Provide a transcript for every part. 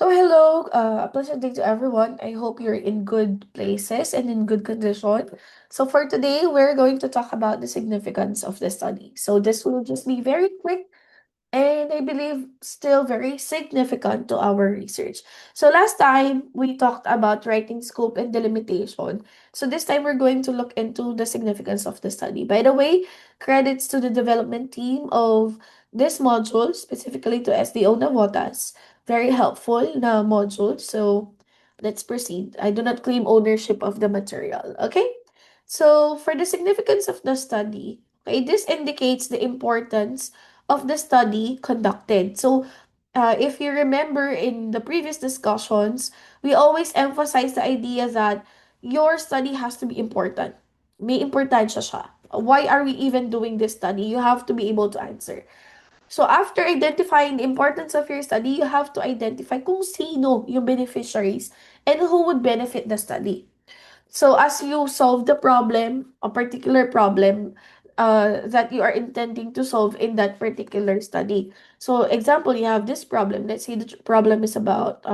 So hello, a pleasant day to everyone. I hope you're in good places and in good condition. So for today, we're going to talk about the significance of the study. So this will just be very quick and I believe still very significant to our research. So last time we talked about writing scope and delimitation. So this time we're going to look into the significance of the study. By the way, credits to the development team of this module, specifically to SDO Navotas. Very helpful na module. So let's proceed. I do not claim ownership of the material. Okay? So for the significance of the study, okay, this indicates the importance of the study conducted. So, if you remember in the previous discussions, we always emphasize the idea that your study has to be important. May importansya siya. Why are we even doing this study? You have to be able to answer. So, after identifying the importance of your study, you have to identify kung sino yung beneficiaries and who would benefit the study. So as you solve the problem, a particular problem that you are intending to solve in that particular study. So example, you have this problem. Let's say the problem is about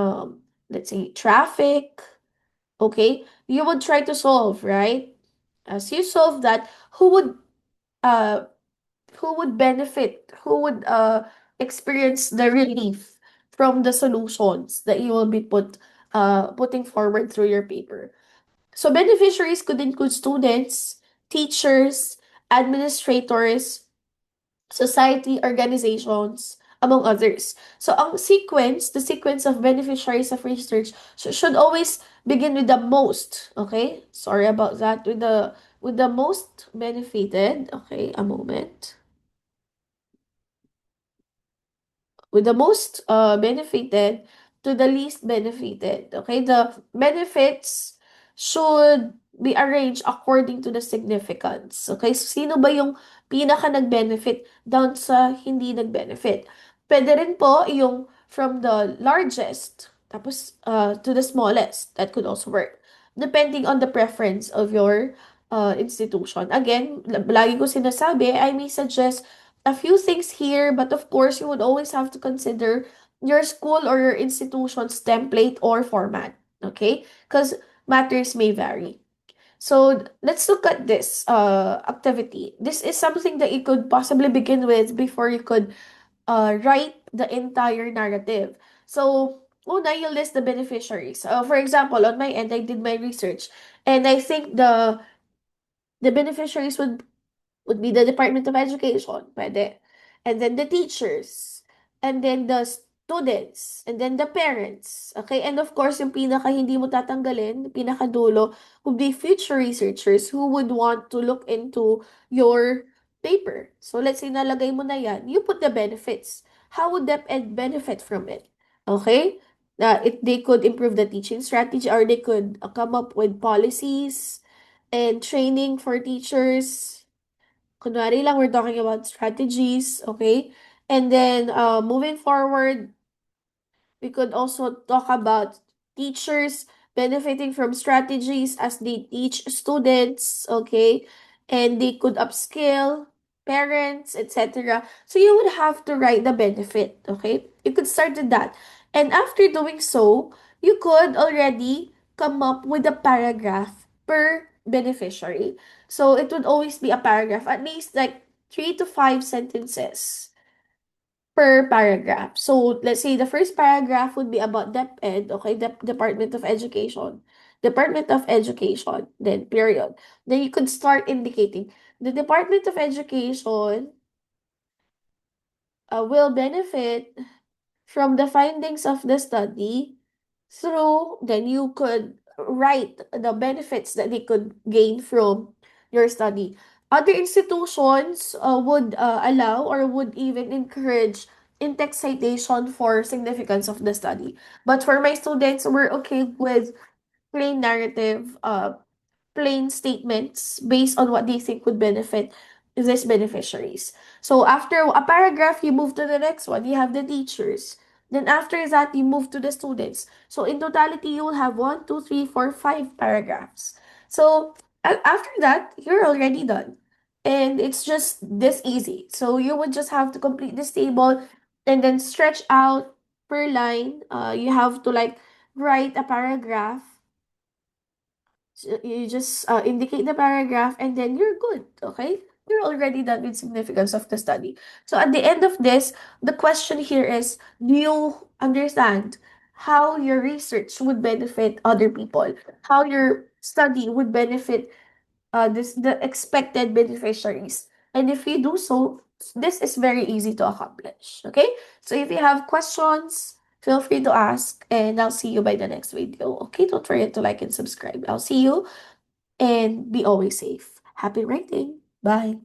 let's say traffic. Okay, you would try to solve, right? As you solve that, uh who would benefit? Who would experience the relief from the solutions that you will be putting forward through your paper? So beneficiaries could include students, teachers, administrators, society organizations, among others. So the sequence of beneficiaries of research should always begin with the most, okay? Sorry about that. With the most benefited, okay, a moment. With the most benefited to the least benefited. Okay, the benefits should be arranged according to the significance. Okay, so sino ba yung pinaka nag-benefit down sa hindi nag-benefit? Pwede rin po yung from the largest tapos to the smallest. That could also work. Depending on the preference of your institution. Again, lagi ko sinasabi, I may suggest a few things here, but of course, you would always have to consider your school or your institution's template or format, okay? Because matters may vary. So let's look at this activity. This is something that you could possibly begin with before you could write the entire narrative. So, una, you list the beneficiaries. For example, on my end, I did my research, and I think the beneficiaries would be the Department of Education, pwede. And then the teachers, and then the students, and then the parents. Okay? And of course, yung pinaka hindi mo tatanggalin, pinaka dulo, would be future researchers who would want to look into your paper. So let's say nalagay mo na yan, you put the benefits. How would DepEd benefit from it? Okay? They could improve the teaching strategy or they could come up with policies and training for teachers. Kunwari lang, we're talking about strategies, okay? And then, moving forward, we could also talk about teachers benefiting from strategies as they teach students, okay? And they could upskill parents, etc. So you would have to write the benefit, okay? You could start with that. And after doing so, you could already come up with a paragraph per beneficiary. So it would always be a paragraph, at least like 3 to 5 sentences per paragraph. So let's say the first paragraph would be about DepEd, okay, the Department of Education. Department of Education, then period. Then you could start indicating the Department of Education will benefit from the findings of the study through, then you could write the benefits that they could gain from your study. Other institutions would allow or would even encourage in-text citation for significance of the study. But for my students, we're okay with plain narrative, plain statements based on what they think would benefit these beneficiaries. So after a paragraph, you move to the next one. You have the teachers. Then after that, you move to the students. So in totality, you will have 1, 2, 3, 4, 5 paragraphs. So after that, you're already done. And it's just this easy. So you would just have to complete this table and then stretch out. per line. You have to like write a paragraph. So you just indicate the paragraph and then you're good, okay? You're already done with significance of the study. So at the end of this, the question here is, do you understand how your research would benefit other people? How your study would benefit the expected beneficiaries? And if you do so, this is very easy to accomplish, okay? So if you have questions, feel free to ask, and I'll see you by the next video. Okay, don't forget to like and subscribe. I'll see you, and be always safe. Happy writing. Bye.